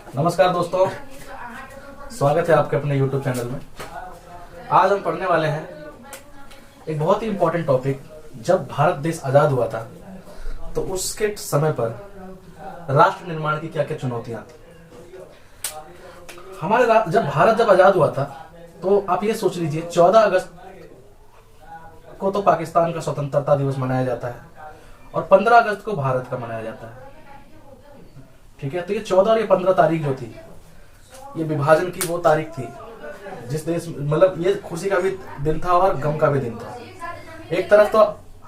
नमस्कार दोस्तों, स्वागत है आपके अपने YouTube चैनल में। आज हम पढ़ने वाले हैं एक बहुत ही इम्पोर्टेंट टॉपिक। जब भारत देश आज़ाद हुआ था तो उसके समय पर राष्ट्र निर्माण की क्या क्या चुनौतियां थी। जब भारत आज़ाद हुआ था तो आप ये सोच लीजिए 14 अगस्त को तो पाकिस्तान का स्वतंत्रता दिवस मनाया जाता है और 15 अगस्त को भारत का मनाया जाता है। ठीक है, तो ये 14 और ये 15 तारीख जो थी, ये विभाजन की वो तारीख थी जिस देश मतलब ये खुशी का भी दिन था और गम का भी दिन था। एक तरफ तो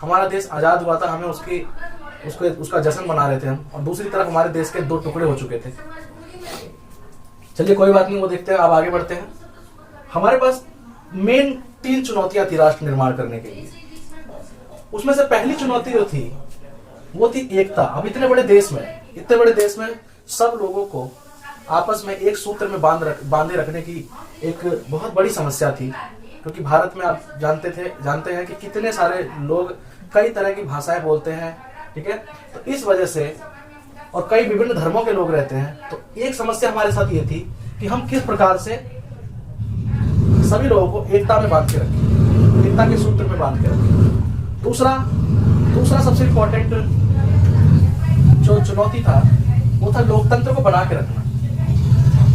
हमारा देश आजाद हुआ था, हमें उसका जश्न मना रहे थे हम, और दूसरी तरफ हमारे देश के 2 टुकड़े हो चुके थे। चलिए कोई बात नहीं, वो देखते हैं। अब आगे बढ़ते हैं। हमारे पास मेन 3 चुनौतियां थी राष्ट्र निर्माण करने के लिए। उसमें से पहली चुनौती जो थी वो थी एकता। अब इतने बड़े देश में सब लोगों को आपस में एक सूत्र में बांधे रखने की एक बहुत बड़ी समस्या थी, क्योंकि भारत में आप जानते हैं कि कितने सारे लोग कई तरह की भाषाएं बोलते हैं। ठीक है, तो इस वजह से और कई विभिन्न धर्मों के लोग रहते हैं। तो एक समस्या हमारे साथ ये थी कि हम किस प्रकार से सभी लोगों को एकता में बांध के रखें, एकता के सूत्र में बांध के रखें। दूसरा सबसे इम्पोर्टेंट जो चुनौती था वो था लोकतंत्र को बना के रखना।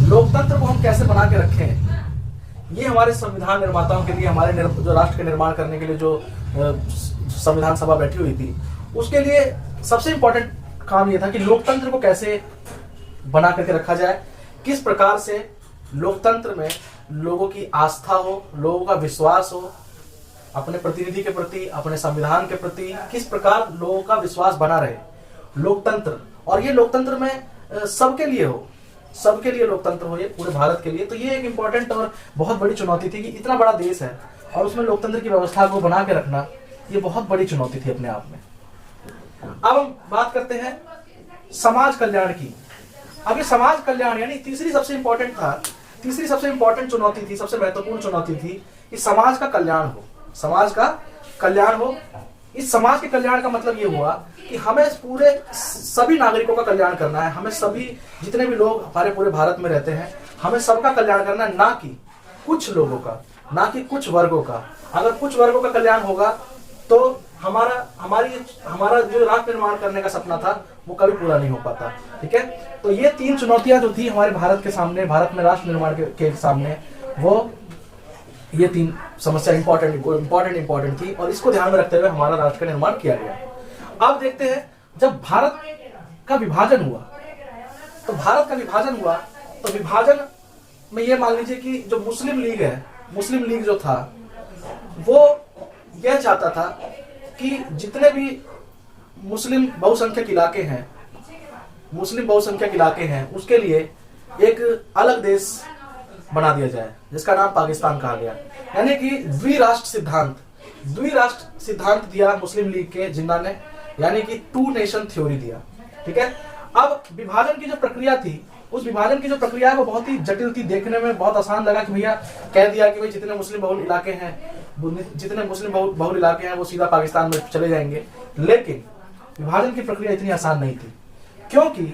लोकतंत्र को हम कैसे बना के रखें, ये हमारे संविधान निर्माताओं के लिए, हमारे जो राष्ट्र के निर्माण करने के लिए जो संविधान सभा बैठी हुई थी, उसके लिए सबसे इम्पोर्टेंट काम ये था कि लोकतंत्र को कैसे बना करके रखा जाए, किस प्रकार से लोकतंत्र में लोगों की आस्था हो, लोगों का विश्वास हो अपने प्रतिनिधि के प्रति, अपने संविधान के प्रति, किस प्रकार लोगों का विश्वास बना रहे लोकतंत्र। और ये लोकतंत्र में सबके लिए लोकतंत्र हो, ये पूरे भारत के लिए। तो ये एक इम्पोर्टेंट और बहुत बड़ी चुनौती थी कि इतना बड़ा देश है और उसमें लोकतंत्र की व्यवस्था को बना के रखना, ये बहुत बड़ी चुनौती थी अपने आप में। अब हम बात करते हैं समाज कल्याण की। अब ये समाज कल्याण यानी तीसरी सबसे इम्पोर्टेंट चुनौती थी, सबसे महत्वपूर्ण चुनौती थी कि समाज का कल्याण हो। इस समाज के कल्याण का मतलब ये हुआ कि हमें पूरे सभी नागरिकों का कल्याण करना है। हमें सभी जितने भी लोग हमारे पूरे भारत में रहते हैं, हमें सबका कल्याण करना है, ना कि कुछ लोगों का, ना कि कुछ वर्गों का। अगर कुछ वर्गों का कल्याण होगा तो हमारा जो राष्ट्र निर्माण करने का सपना था वो कभी पूरा नहीं हो पाता। ठीक है, तो ये 3 चुनौतियां जो थी हमारे भारत के सामने, भारत में राष्ट्र निर्माण के सामने, वो ये 3 समस्या इंपॉर्टेंट थी और इसको ध्यान में रखते हुए हमारा राष्ट्र का निर्माण किया गया। अब देखते हैं, जब भारत का विभाजन हुआ तो विभाजन में ये मान लीजिए कि जो मुस्लिम लीग जो था वो यह चाहता था कि जितने भी मुस्लिम बहुसंख्यक इलाके हैं उसके लिए एक अलग देश बना दिया जाए, जिसका नाम पाकिस्तान कहा गया। यानी कि द्विराष्ट्र सिद्धांत दिया मुस्लिम लीग के जिन्ना ने, यानी कि 2 नेशन थ्योरी दिया। ठीक है, अब विभाजन की जो प्रक्रिया थी, उस विभाजन की जो प्रक्रिया है वो बहुत ही जटिल थी। देखने में बहुत आसान लगा कि भैया कह दिया कि भाई जितने मुस्लिम बहुल इलाके हैं वो सीधा पाकिस्तान में चले जाएंगे। लेकिन विभाजन की प्रक्रिया इतनी आसान नहीं थी, क्योंकि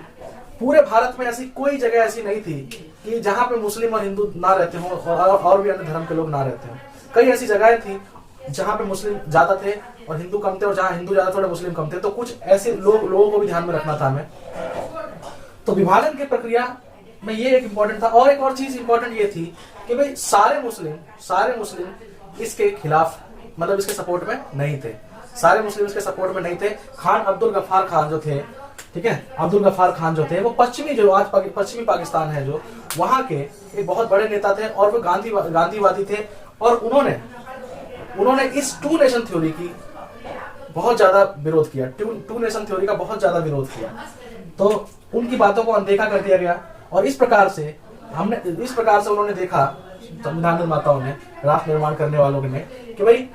पूरे भारत में ऐसी कोई जगह ऐसी नहीं थी कि जहां पे मुस्लिम और हिंदू ना रहते हों और भी अन्य धर्म के लोग ना रहते हों। कई ऐसी जगहें थी जहां पे मुस्लिम ज्यादा थे और हिंदू कम थे, और जहां हिंदू ज्यादा थे और मुस्लिम कम थे। तो कुछ ऐसे लोगों को भी ध्यान में रखना था हमें। तो विभाजन की प्रक्रिया में ये एक इम्पोर्टेंट था। और एक और चीज इम्पोर्टेंट ये थी कि भाई सारे मुस्लिम इसके खिलाफ, मतलब इसके सपोर्ट में नहीं थे। खान अब्दुल गफ्फार खान जो थे, ठीक है, जो थे वो पश्चिमी पाकिस्तान है जो, वहां के एक बहुत बड़े नेता थे और वो गांधीवादी थे। और उन्होंने इस 2 नेशन थ्योरी की बहुत ज्यादा विरोध किया, 2 नेशन थ्योरी का बहुत ज्यादा विरोध किया। तो उनकी बातों को अनदेखा कर दिया गया और इस प्रकार से उन्होंने देखा, संविधान निर्माताओं ने, राष्ट्र निर्माण करने वालों ने, कि भाई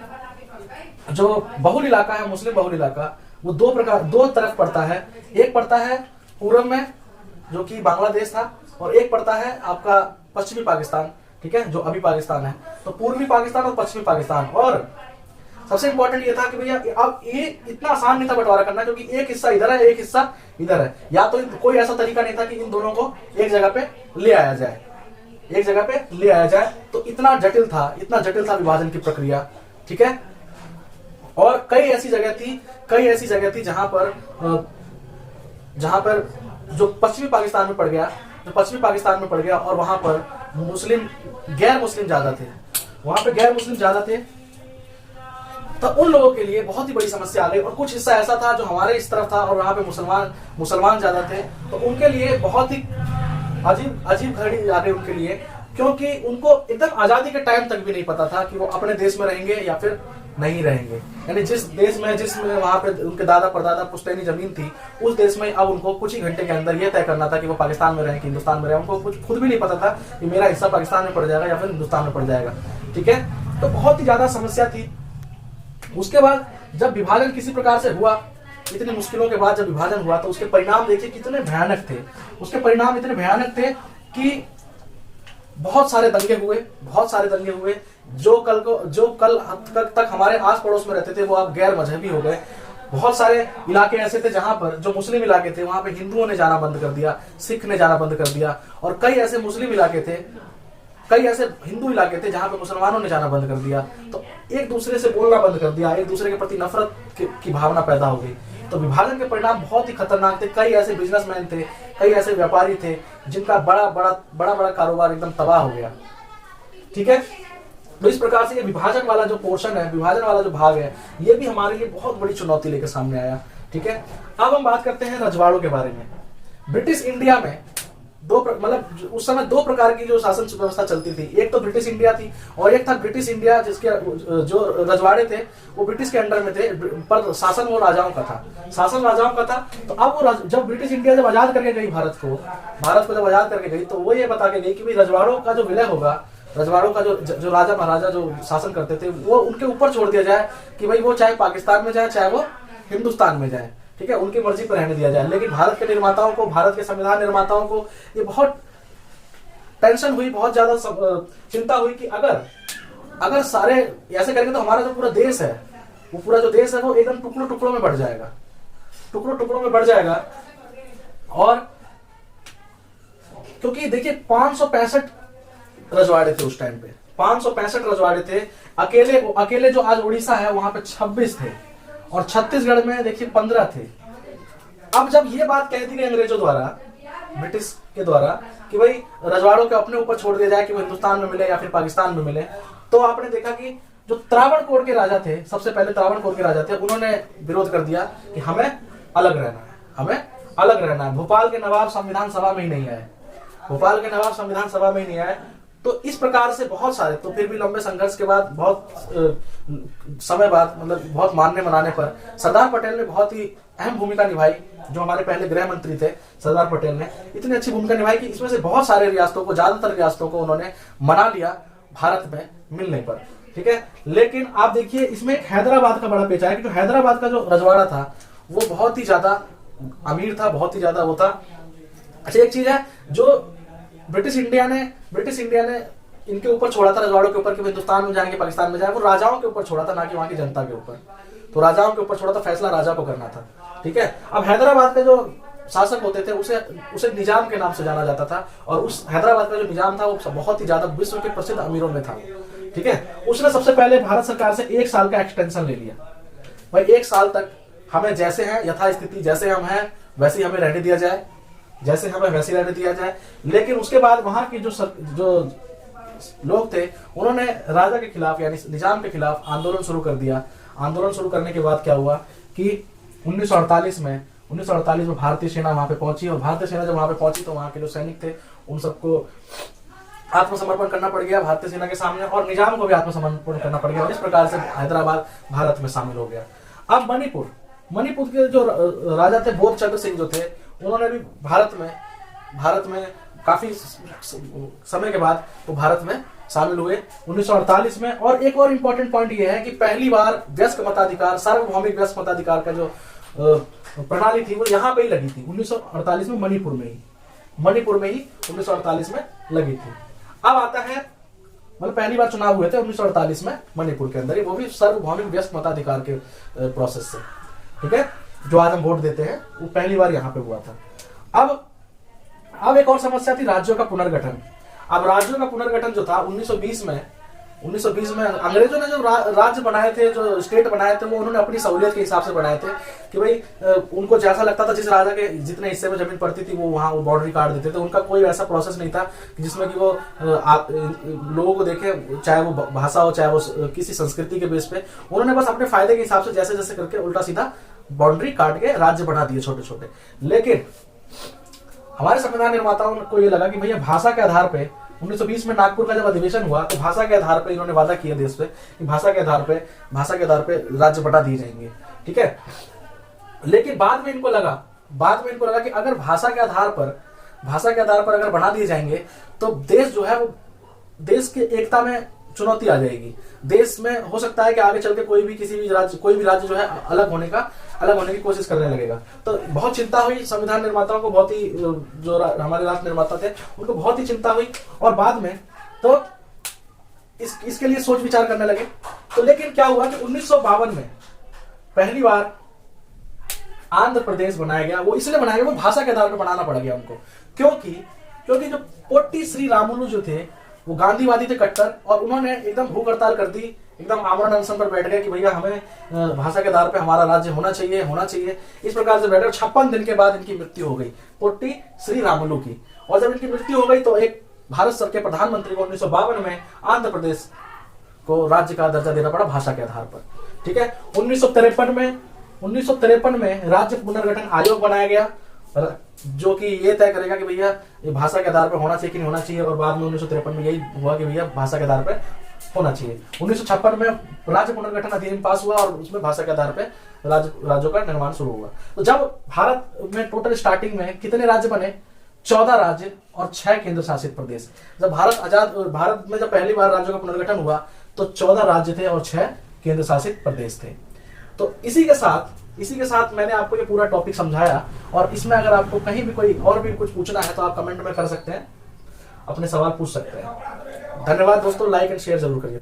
जो बहुल इलाका है, मुस्लिम बहुल इलाका, वो 2 तरफ पड़ता है। एक पड़ता है पूर्व में जो कि बांग्लादेश था, और एक पड़ता है आपका पश्चिमी पाकिस्तान, ठीक है, जो अभी पाकिस्तान है। तो पूर्वी पाकिस्तान और पश्चिमी पाकिस्तान, और सबसे इंपॉर्टेंट ये था कि भैया अब ये इतना आसान नहीं था बंटवारा करना, क्योंकि एक हिस्सा इधर है, एक हिस्सा इधर है, या तो कोई ऐसा तरीका नहीं था कि इन दोनों को एक जगह पे ले आया जाए, एक जगह पे ले आया जाए। तो इतना जटिल था विभाजन की प्रक्रिया, ठीक है। और कई ऐसी जगह थी जहां पर जो पश्चिमी पाकिस्तान में पड़ गया, और वहां पर गैर मुस्लिम ज्यादा थे, तो उन लोगों के लिए बहुत ही बड़ी समस्या आ गई। और कुछ हिस्सा ऐसा था जो हमारे इस तरफ था और वहां पे मुसलमान ज्यादा थे, तो उनके लिए बहुत ही अजीब घड़ी आ गई उनके लिए, क्योंकि उनको एकदम आजादी के टाइम तक भी नहीं पता था कि वो अपने देश में रहेंगे या फिर नहीं रहेंगे। यानी जिसमें वहां पे उनके दादा परदादा पुश्तैनी जमीन थी, उस देश में अब उनको कुछ ही घंटे के अंदर यह तय करना था कि वो पाकिस्तान में रहें कि हिंदुस्तान में रहें। उनको कुछ खुद भी नहीं पता था कि मेरा हिस्सा पाकिस्तान में पड़ जाएगा या फिर हिंदुस्तान में पड़ जाएगा, ठीक है। तो बहुत ही ज्यादा समस्या थी। उसके बाद जब विभाजन किसी प्रकार से हुआ, इतनी मुश्किलों के बाद जब विभाजन हुआ, तो उसके परिणाम देखिए कितने भयानक थे। उसके परिणाम इतने भयानक थे कि बहुत सारे दंगे हुए। जो कल तक हमारे आस पड़ोस में रहते थे, वो अब गैर मजहबी हो गए। बहुत सारे इलाके ऐसे थे जहां पर जो मुस्लिम इलाके थे, वहां पे हिंदुओं ने जाना बंद कर दिया, सिख ने जाना बंद कर दिया, और कई ऐसे हिंदू इलाके थे जहां पे मुसलमानों ने जाना बंद कर दिया। तो एक दूसरे से बोलना बंद कर दिया, एक दूसरे के प्रति नफरत की भावना पैदा हो गई। तो विभाजन के परिणाम बहुत ही खतरनाक थे। कई ऐसे बिजनेसमैन थे, कई ऐसे व्यापारी थे जिनका बड़ा कारोबार एकदम तबाह हो गया, ठीक है। तो इस प्रकार से ये विभाजन वाला जो पोर्शन है, विभाजन वाला जो भाग है, ये भी हमारे लिए बहुत बड़ी चुनौती लेकर सामने आया, ठीक है। अब हम बात करते हैं रजवाड़ों के बारे में। ब्रिटिश इंडिया में उस समय दो प्रकार की जो शासन व्यवस्था चलती थी। एक तो ब्रिटिश इंडिया थी और एक था ब्रिटिश इंडिया, जिसके जो रजवाड़े थे वो ब्रिटिश के अंडर में थे, पर शासन वो राजाओं का था। तो अब वो जब ब्रिटिश इंडिया जब आजाद करके गई भारत को जब आजाद करके गई, तो वो ये बता के गई कि भाई रजवाड़ों का जो विलय होगा, रजवाड़ों का जो राजा महाराजा जो शासन करते थे, वो उनके ऊपर छोड़ दिया जाए कि भाई वो चाहे पाकिस्तान में जाए चाहे वो हिंदुस्तान में जाए, ठीक है, उनकी मर्जी पर रहने दिया जाए। लेकिन भारत के निर्माताओं को, भारत के संविधान निर्माताओं को ये बहुत टेंशन हुई, बहुत ज्यादा चिंता हुई कि अगर सारे ऐसे करेंगे तो हमारा जो पूरा देश है, वो पूरा जो देश है वो एकदम टुकड़ों में बढ़ जाएगा। और क्योंकि देखिए 565 रजवाड़े थे उस टाइम पे, 565 रजवाड़े थे। अकेले जो आज उड़ीसा है वहां पे 26 थे, और छत्तीसगढ़ में देखिए 15 थे। अब जब ये बात कह दी गई अंग्रेजों द्वारा, ब्रिटिश के द्वारा, कि भाई रजवाड़ों के अपने ऊपर छोड़ दिया जाए कि वो हिंदुस्तान में मिले या फिर पाकिस्तान में मिले, तो आपने देखा कि जो त्रावणकोर के राजा थे, सबसे पहले त्रावणकोर के राजा थे, उन्होंने विरोध कर दिया कि हमें अलग रहना है। भोपाल के नवाब संविधान सभा में ही नहीं आए। तो इस प्रकार से बहुत सारे, तो फिर भी लंबे संघर्ष के बाद, बहुत समय बाद, मतलब बहुत मानने मनाने पर सरदार पटेल ने बहुत ही अहम भूमिका निभाई। जो हमारे पहले गृह मंत्री थे सरदार पटेल ने इतनी अच्छी भूमिका निभाई कि इसमें से बहुत सारे रियासतों को, ज्यादातर रियासतों को उन्होंने मना लिया भारत में मिलने पर, ठीक है। लेकिन आप देखिए इसमें एक हैदराबाद का बड़ा पेच आया कि जो हैदराबाद का जो रजवाड़ा था वो बहुत ही ज्यादा अमीर था, बहुत ही ज्यादा वो था। अच्छा, एक चीज है जो ब्रिटिश इंडिया ने इनके ऊपर छोड़ा था, रजवाड़ों के ऊपर, कि हिंदुस्तान में जाएंगे पाकिस्तान में जाए, वो राजाओं के ऊपर छोड़ा था, ना कि वहां की जनता के ऊपर। तो राजाओं के ऊपर छोड़ा था, फैसला राजा को करना था, ठीक है। अब हैदराबाद के जो शासक होते थे उसे निजाम के नाम से जाना जाता था, और उस हैदराबाद का जो निजाम था वो बहुत ही ज्यादा विश्व के प्रसिद्ध अमीरों में था, ठीक है। उसने सबसे पहले भारत सरकार से 1 साल का एक्सटेंशन ले लिया। भाई 1 साल तक हमें जैसे हैं यथास्थिति, जैसे हम हैं वैसे ही हमें रहने दिया जाए, लेकिन उसके बाद वहां की जो लोग थे उन्होंने राजा के खिलाफ यानी निजाम के खिलाफ आंदोलन शुरू कर दिया। आंदोलन शुरू करने के बाद क्या हुआ कि 1948 में भारतीय सेना वहां पे पहुंची, और भारतीय सेना जब वहां पे पहुंची तो वहां के जो सैनिक थे उन सबको आत्मसमर्पण करना पड़ गया भारतीय सेना के सामने, और निजाम को भी आत्मसमर्पण करना पड़ गया, और इस प्रकार से हैदराबाद भारत में शामिल हो गया। अब मणिपुर के जो राजा थे बोध चंद्र सिंह जो थे, उन्होंने भी भारत में काफी समय के बाद तो भारत में शामिल हुए 1948 में। और एक और इम्पोर्टेंट पॉइंट ये है कि पहली बार वयस्क मताधिकार, सार्वभौमिक वयस्क मताधिकार का जो प्रणाली थी वो यहाँ पे ही लगी थी 1948 में, मणिपुर में ही 1948 में लगी थी। अब आता है मतलब पहली बार चुनाव हुए थे 1948 में मणिपुर के अंदर, वो भी सार्वभौमिक व्यस्त मताधिकार के प्रोसेस से, ठीक है, जो आज हम वोट देते हैं वो पहली बार यहाँ पे हुआ था। अब एक और समस्या थी राज्यों का पुनर्गठन। अब राज्यों का पुनर्गठन जो था 1920 में अंग्रेजों ने जो राज्य बनाए थे, जो स्टेट बनाए थे, वो उन्होंने अपनी सहूलियत के हिसाब से बनाए थे कि भाई उनको जैसा लगता था, जिस राजा के जितने हिस्से में जमीन पड़ती थी वो वहां वो बाउंड्री काट देते थे। उनका कोई ऐसा प्रोसेस नहीं था जिसमें कि वो लोगों को देखे, चाहे वो भाषा हो चाहे वो किसी संस्कृति के बेस पे। उन्होंने बस अपने फायदे के हिसाब से जैसे जैसे करके उल्टा सीधा बाउंड्री काट के राज्य बना दिए छोटे छोटे। लेकिन हमारे संविधान निर्माताओं को ये लगा कि भैया भाषा के आधार पे 1920 में नागपुर का जब अधिवेशन हुआ तो भाषा के आधार पे इन्होंने वादा किया देश पे कि भाषा के आधार पे राज्य बटा दिए जाएंगे, ठीक है। लेकिन बाद में इनको लगा कि अगर भाषा के आधार पर अगर बना दिए जाएंगे तो देश जो है वो देश की एकता में चुनौती आ जाएगी। देश में हो सकता है कि आगे चल के कोई भी राज्य जो है अलग होने की कोशिश करने लगेगा। तो बहुत चिंता हुई संविधान निर्माताओं को, बहुत ही जो हमारे राष्ट्र निर्माता थे उनको बहुत ही चिंता हुई, और बाद में तो इसके लिए सोच विचार करने लगे। तो लेकिन क्या हुआ कि 1952 में पहली बार आंध्र प्रदेश बनाया गया। वो इसलिए बनाया गया, वो भाषा के आधार पर बनाना पड़ गया उनको, क्योंकि जो पोट्टी श्री रामुलु जो थे वो गांधीवादी थे कट्टर, और उन्होंने एकदम भूख हड़ताल कर दी, एकदम आमरण अनशन पर बैठ गए कि भैया हमें भाषा के आधार पे हमारा राज्य होना चाहिए। इस प्रकार से बैठे। 56 दिन के बाद इनकी मृत्यु हो गई, पोट्टी श्री रामुलु की। और जब इनकी मृत्यु हो गई तो एक भारत सरकार के प्रधानमंत्री को 1952 में आंध्र प्रदेश को राज्य का दर्जा देना पड़ा भाषा के आधार पर, ठीक है। 1953 में राज्य पुनर्गठन आयोग बनाया गया, जो कि ये तय करेगा कि भैया ये भाषा के आधार पर होना चाहिए कि नहीं होना चाहिए। और बाद में 1953 में यही हुआ कि भैया भाषा के आधार पर होना चाहिए। 1956 में राज्य पुनर्गठन अधिनियम पास हुआ और उसमें भाषा के आधार पर राज्यों का निर्माण शुरू हुआ। तो जब भारत में टोटल स्टार्टिंग में कितने राज्य बने? 14 राज्य और 6 केंद्र शासित प्रदेश। जब भारत में जब पहली बार राज्यों का पुनर्गठन हुआ तो 14 राज्य थे और 6 केंद्र शासित प्रदेश थे। तो इसी के साथ मैंने आपको ये पूरा टॉपिक समझाया। और इसमें अगर आपको कहीं भी कोई और भी कुछ पूछना है तो आप कमेंट में कर सकते हैं, अपने सवाल पूछ सकते हैं। धन्यवाद दोस्तों, लाइक एंड शेयर जरूर करिए।